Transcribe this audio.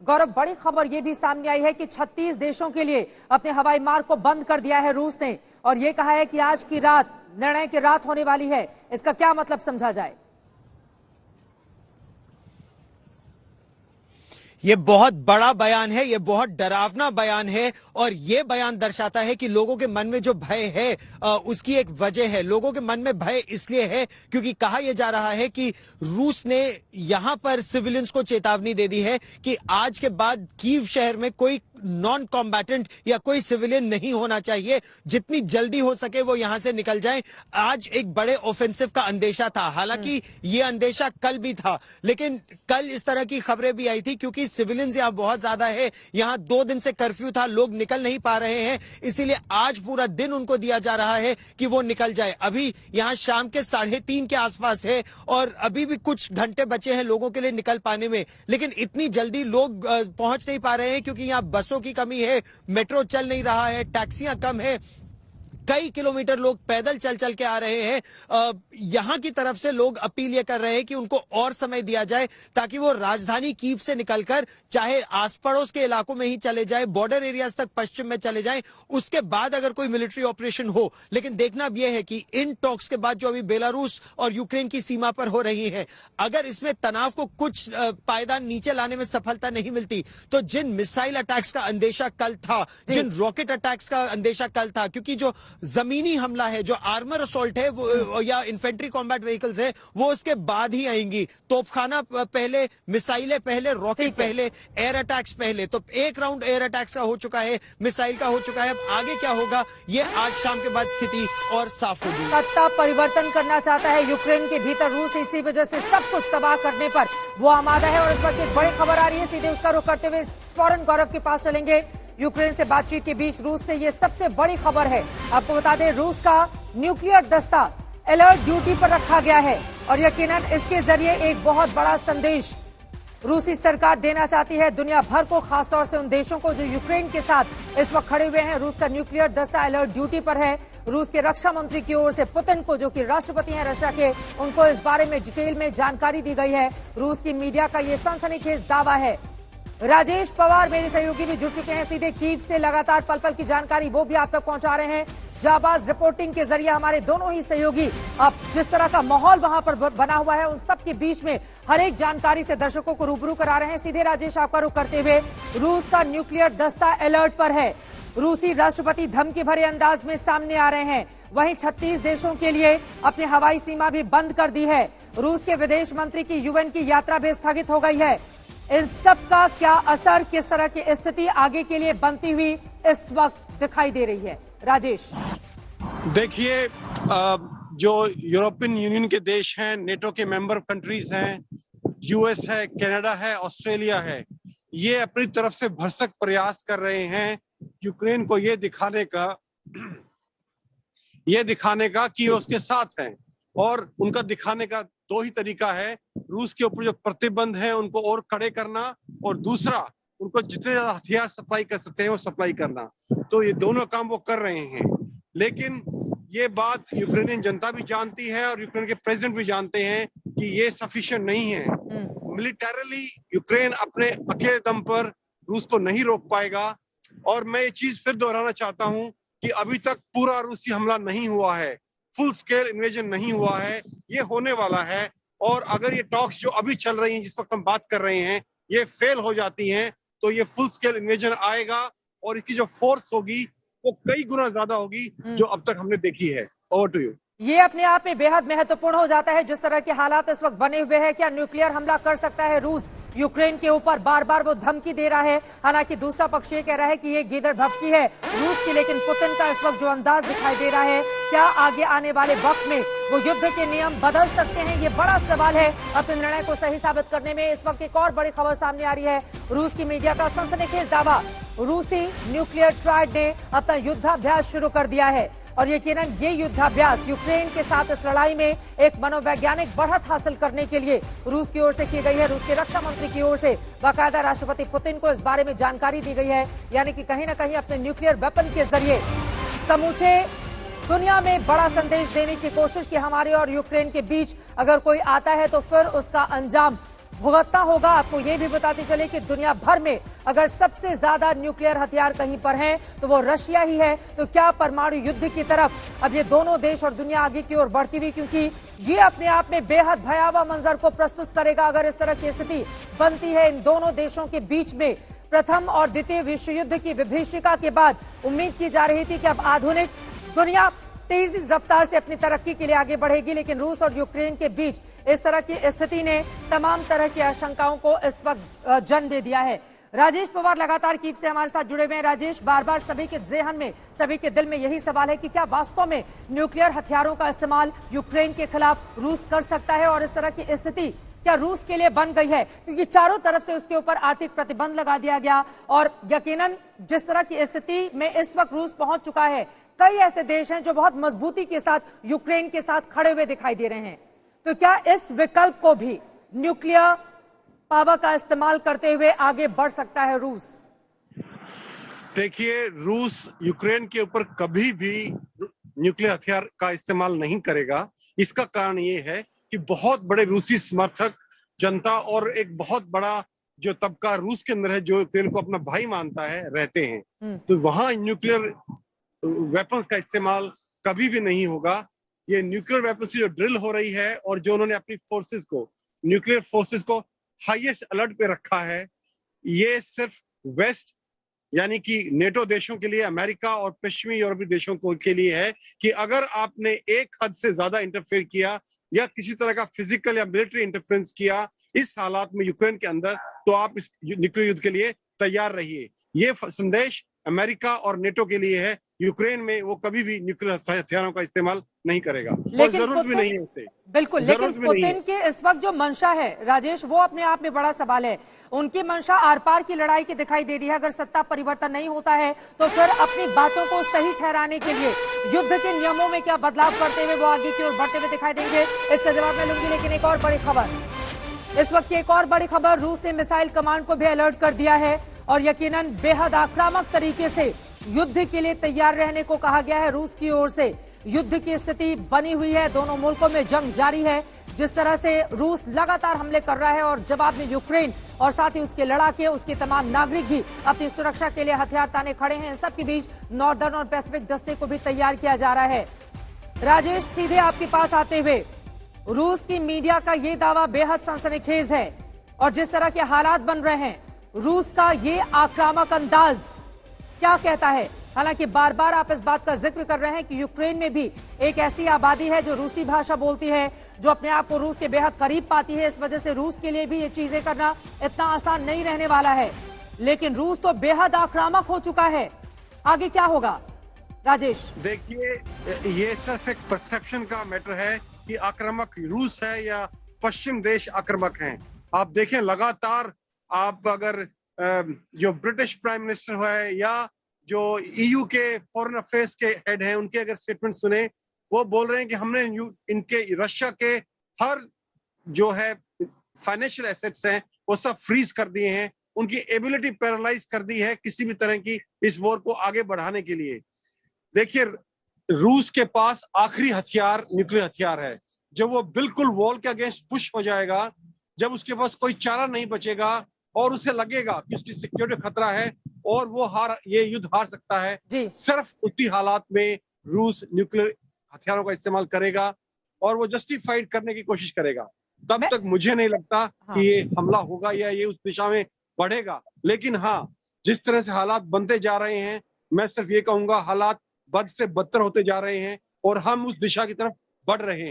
गौरव, बड़ी खबर ये भी सामने आई है कि 36 देशों के लिए अपने हवाई मार्ग को बंद कर दिया है रूस ने, और ये कहा है कि आज की रात निर्णय की रात होने वाली है। इसका क्या मतलब समझा जाए? ये बहुत बड़ा बयान है, ये बहुत डरावना बयान है, और ये बयान दर्शाता है कि लोगों के मन में जो भय है उसकी एक वजह है। लोगों के मन में भय इसलिए है क्योंकि कहा यह जा रहा है कि रूस ने यहां पर सिविलियंस को चेतावनी दे दी है कि आज के बाद कीव शहर में कोई नॉन कॉम्बैटेंट या कोई सिविलियन नहीं होना चाहिए। जितनी जल्दी हो सके वो यहां से निकल जाएं। आज एक बड़े ऑफेंसिव का अंदेशा था, हालांकि ये अंदेशा कल भी था, लेकिन कल इस तरह की खबरें भी आई थी क्योंकि सिविलियंस यहां बहुत ज्यादा है। यहां 2 दिन से कर्फ्यू था, लोग निकल नहीं पा रहे हैं, इसीलिए आज पूरा दिन उनको दिया जा रहा है कि वो निकल जाए। अभी यहां शाम के 3:30 के आसपास है और अभी भी कुछ घंटे बचे हैं लोगों के लिए निकल पाने में, लेकिन इतनी जल्दी लोग पहुंच नहीं पा रहे हैं क्योंकि यहां बसों की कमी है, मेट्रो चल नहीं रहा है, टैक्सियां कम है, कई किलोमीटर लोग पैदल चल चल के आ रहे हैं। यहां की तरफ से लोग अपील ये कर रहे हैं कि उनको और समय दिया जाए ताकि वो राजधानी कीव से निकलकर चाहे आस पड़ोस के इलाकों में ही चले जाए, बॉर्डर एरियाज तक पश्चिम में चले जाएं, उसके बाद अगर कोई मिलिट्री ऑपरेशन हो। लेकिन देखना अब यह है कि इन टॉक्स के बाद जो अभी बेलारूस और यूक्रेन की सीमा पर हो रही है, अगर इसमें तनाव को कुछ पायदान नीचे लाने में सफलता नहीं मिलती तो जिन मिसाइल अटैक्स का अंदेशा कल था, जिन रॉकेट अटैक्स का अंदेशा कल था, क्योंकि जो जमीनी हमला है, जो आर्मर असॉल्ट है वो या इन्फेंट्री कॉम्बैट व्हीकल्स है, वो उसके बाद ही आएंगी। तोपखाना पहले, मिसाइलें पहले, रॉकेट पहले, एयर अटैक्स पहले। तो एक राउंड एयर अटैक्स का हो चुका है, मिसाइल का हो चुका है, अब आगे क्या होगा ये आज शाम के बाद स्थिति और साफ होगी। सत्ता परिवर्तन करना चाहता है यूक्रेन के भीतर रूस, इसी वजह से सब कुछ तबाह करने पर वो आमादा है। और इस वक्त एक बड़ी खबर आ रही है, सीधे उसका रुख करते हुए फौरन गौरव के पास चलेंगे। यूक्रेन से बातचीत के बीच रूस से ये सबसे बड़ी खबर है। आपको बता दें, रूस का न्यूक्लियर दस्ता अलर्ट ड्यूटी पर रखा गया है और यकीनन इसके जरिए एक बहुत बड़ा संदेश रूसी सरकार देना चाहती है दुनिया भर को, खासतौर से उन देशों को जो यूक्रेन के साथ इस वक्त खड़े हुए हैं। रूस का न्यूक्लियर दस्ता अलर्ट ड्यूटी पर है। रूस के रक्षा मंत्री की ओर से पुतिन को, जो कि राष्ट्रपति हैं रशिया के, उनको इस बारे में डिटेल में जानकारी दी गई है। रूस की मीडिया का ये सनसनीखेज दावा है। राजेश पवार मेरे सहयोगी भी जुड़ चुके हैं सीधे कीव से, लगातार पल पल की जानकारी वो भी आप तक पहुंचा रहे हैं। जाबाज रिपोर्टिंग के जरिए हमारे दोनों ही सहयोगी अब जिस तरह का माहौल वहां पर बना हुआ है उन सब के बीच में हर एक जानकारी से दर्शकों को रूबरू करा रहे हैं। सीधे राजेश, आपका रुख करते हुए, रूस का न्यूक्लियर दस्ता अलर्ट पर है। रूसी राष्ट्रपति धमकी भरे अंदाज में सामने आ रहे हैं। वहीं 36 देशों के लिए अपनी हवाई सीमा भी बंद कर दी है। रूस के विदेश मंत्री की यूएन की यात्रा भी स्थगित हो गई है। इन सब का क्या असर, किस तरह की स्थिति आगे के लिए बनती हुई इस वक्त दिखाई दे रही है? राजेश, देखिए, जो यूरोपियन यूनियन के देश हैं, नेटो के मेंबर कंट्रीज हैं, यूएस है, कनाडा है, ऑस्ट्रेलिया है, ये अपनी तरफ से भरसक प्रयास कर रहे हैं यूक्रेन को ये दिखाने का कि वो उसके साथ हैं। और उनका दिखाने का 2 ही तरीका है, रूस के ऊपर जो प्रतिबंध है उनको और कड़े करना, और दूसरा उनको जितने ज्यादा हथियार सप्लाई कर सकते हैं वो सप्लाई करना। तो ये दोनों काम वो कर रहे हैं। लेकिन ये बात यूक्रेनियन जनता भी जानती है और यूक्रेन के प्रेसिडेंट भी जानते हैं कि ये सफिशिएंट नहीं है। मिलिटरली यूक्रेन अपने अकेले दम पर रूस को नहीं रोक पाएगा। और मैं ये चीज फिर दोहराना चाहता हूं कि अभी तक पूरा रूसी हमला नहीं हुआ है, फुल स्केल इन्वेजन नहीं हुआ है, ये होने वाला है। और अगर ये टॉक्स जो अभी चल रही हैं, जिस वक्त हम बात कर रहे हैं, ये फेल हो जाती हैं तो ये फुल स्केल इन्वेजन आएगा और इसकी जो फोर्स होगी वो कई गुना ज्यादा होगी जो अब तक हमने देखी है। Over to you. ये अपने आप में बेहद महत्वपूर्ण हो जाता है जिस तरह के हालात इस वक्त बने हुए हैं। क्या न्यूक्लियर हमला कर सकता है रूस यूक्रेन के ऊपर? बार बार वो धमकी दे रहा है। हालांकि दूसरा पक्ष ये कह रहा है कि ये गीदड़ भभकी है रूस की, लेकिन पुतिन का इस वक्त जो अंदाज दिखाई दे रहा है, क्या आगे आने वाले वक्त में वो युद्ध के नियम बदल सकते हैं? ये बड़ा सवाल है। अपने निर्णय को सही साबित करने में इस वक्त एक और बड़ी खबर सामने आ रही है। रूस की मीडिया का सनसनीखेज दावा, रूसी न्यूक्लियर ट्रायड ने अपना युद्धाभ्यास शुरू कर दिया है और यकीनन ये युद्धाभ्यास यूक्रेन के साथ इस लड़ाई में एक मनोवैज्ञानिक बढ़त हासिल करने के लिए रूस की ओर से की गई है। रूस के रक्षा मंत्री की ओर से बाकायदा राष्ट्रपति पुतिन को इस बारे में जानकारी दी गई है, यानी कि कहीं न कहीं अपने न्यूक्लियर वेपन के जरिए समूचे दुनिया में बड़ा संदेश देने की कोशिश कि हमारे और यूक्रेन के बीच अगर कोई आता है तो फिर उसका अंजाम भुगतना होगा। आपको ये भी बताते चले कि दुनिया भर में अगर सबसे ज्यादा न्यूक्लियर हथियार कहीं पर हैं तो वो रशिया ही है। तो क्या परमाणु युद्ध की तरफ अब ये दोनों देश और दुनिया आगे की ओर बढ़ती हुई, क्योंकि ये अपने आप में बेहद भयावह मंजर को प्रस्तुत करेगा अगर इस तरह की स्थिति बनती है इन दोनों देशों के बीच में। प्रथम और द्वितीय विश्व युद्ध की विभीषिका के बाद उम्मीद की जा रही थी कि अब आधुनिक दुनिया तेजी रफ्तार से अपनी तरक्की के लिए आगे बढ़ेगी, लेकिन रूस और यूक्रेन के बीच इस तरह की स्थिति ने तमाम तरह की आशंकाओं को इस वक्त जन्म दे दिया है। राजेश पवार लगातार कीव से हमारे साथ जुड़े हुए हैं। राजेश, बार बार सभी के ज़हन में, सभी के दिल में यही सवाल है कि क्या वास्तव में न्यूक्लियर हथियारों का इस्तेमाल यूक्रेन के खिलाफ रूस कर सकता है, और इस तरह की स्थिति क्या रूस के लिए बन गई है, क्योंकि चारों तरफ से उसके ऊपर आर्थिक प्रतिबंध लगा दिया गया और यकीनन जिस तरह की स्थिति में इस वक्त रूस पहुंच चुका है, कई ऐसे देश हैं जो बहुत मजबूती के साथ यूक्रेन के साथ खड़े हुए दिखाई दे रहे हैं। तो क्या इस विकल्प को भी न्यूक्लियर पावर का इस्तेमाल करते हुए आगे बढ़ सकता है रूस? देखिए, रूस यूक्रेन के ऊपर कभी भी न्यूक्लियर हथियार का इस्तेमाल नहीं करेगा। इसका कारण ये है कि बहुत बड़े रूसी समर्थक जनता और एक बहुत बड़ा जो तबका रूस के अंदर है जो यूक्रेन को अपना भाई मानता है, रहते हैं। तो वहां न्यूक्लियर वेपन्स का इस्तेमाल कभी भी नहीं होगा। ये न्यूक्लियर वेपन्स जो ड्रिल हो रही है और जो उन्होंने अपनी फोर्सेस को, न्यूक्लियर फोर्सेस को हाईएस्ट अलर्ट पे रखा है, ये सिर्फ वेस्ट यानी कि नेटो देशों के लिए, अमेरिका और पश्चिमी यूरोपीय देशों के लिए है कि अगर आपने एक हद से ज्यादा इंटरफेयर किया या किसी तरह का फिजिकल या मिलिट्री इंटरफेरेंस किया इस हालात में यूक्रेन के अंदर, तो आप इस न्यूक्लियर युद्ध के लिए तैयार रहिए। ये संदेश अमेरिका और नेटो के लिए है। यूक्रेन में वो कभी भी न्यूक्लियर हथियारों का इस्तेमाल नहीं करेगा और जरूरत भी नहीं है उससे। बिल्कुल, लेकिन पुतिन के इस वक्त जो मंशा है राजेश, वो अपने आप में बड़ा सवाल है। उनकी मंशा आर पार की लड़ाई की दिखाई दे रही है। अगर सत्ता परिवर्तन नहीं होता है तो फिर अपनी बातों को सही ठहराने के लिए युद्ध के नियमों में क्या बदलाव करते हुए वो आगे की ओर बढ़ते हुए दिखाई देंगे, इसका जवाब मैं लूंगी। लेकिन एक और बड़ी खबर, इस वक्त की एक और बड़ी खबर, रूस ने मिसाइल कमांड को भी अलर्ट कर दिया है और यकीनन बेहद आक्रामक तरीके से युद्ध के लिए तैयार रहने को कहा गया है। रूस की ओर से युद्ध की स्थिति बनी हुई है, दोनों मुल्कों में जंग जारी है। जिस तरह से रूस लगातार हमले कर रहा है और जवाब में यूक्रेन और साथ ही उसके लड़ाके, उसके तमाम नागरिक भी अपनी सुरक्षा के लिए हथियार ताने खड़े हैं। इन सबके बीच नॉर्दर्न और पैसिफिक दस्ते को भी तैयार किया जा रहा है। राजेश, सीधे आपके पास आते हुए, रूस की मीडिया का ये दावा बेहद सनसनीखेज है और जिस तरह के हालात बन रहे हैं, रूस का ये आक्रामक अंदाज क्या कहता है? हालांकि बार बार आप इस बात का जिक्र कर रहे हैं कि यूक्रेन में भी एक ऐसी आबादी है जो रूसी भाषा बोलती है, जो अपने आप को रूस के बेहद करीब पाती है। इस वजह से रूस के लिए भी ये चीजें करना इतना आसान नहीं रहने वाला है। लेकिन रूस तो बेहद आक्रामक हो चुका है, आगे क्या होगा राजेश? देखिए, ये सिर्फ एक परसेप्शन का मैटर है कि आक्रामक रूस है या पश्चिम देश आक्रामक हैं। आप देखें, लगातार आप अगर जो ब्रिटिश प्राइम मिनिस्टर है या जो ईयू के फॉरेन अफेयर्स के हेड हैं, उनके अगर स्टेटमेंट सुने, वो बोल रहे हैं कि हमने इनके रशिया के हर जो है फाइनेंशियल एसेट्स हैं वो सब फ्रीज कर दिए हैं, उनकी एबिलिटी पैरालाइज कर दी है किसी भी तरह की इस वॉर को आगे बढ़ाने के लिए। देखिए, रूस के पास आखिरी हथियार न्यूक्लियर हथियार है। जब वो बिल्कुल वॉल के अगेंस्ट पुश हो जाएगा, जब उसके पास कोई चारा नहीं बचेगा और उसे लगेगा कि उसकी सिक्योरिटी खतरा है और वो ये युद्ध हार सकता है, सिर्फ उसी हालात में रूस न्यूक्लियर हथियारों का इस्तेमाल करेगा और वो जस्टिफाइड करने की कोशिश करेगा। तब तक मुझे नहीं लगता कि ये हमला होगा या ये उस दिशा में बढ़ेगा। लेकिन हाँ, जिस तरह से हालात बनते जा रहे हैं, मैं सिर्फ ये कहूंगा, हालात बद से बदतर होते जा रहे हैं और हम उस दिशा की तरफ बढ़ रहे हैं।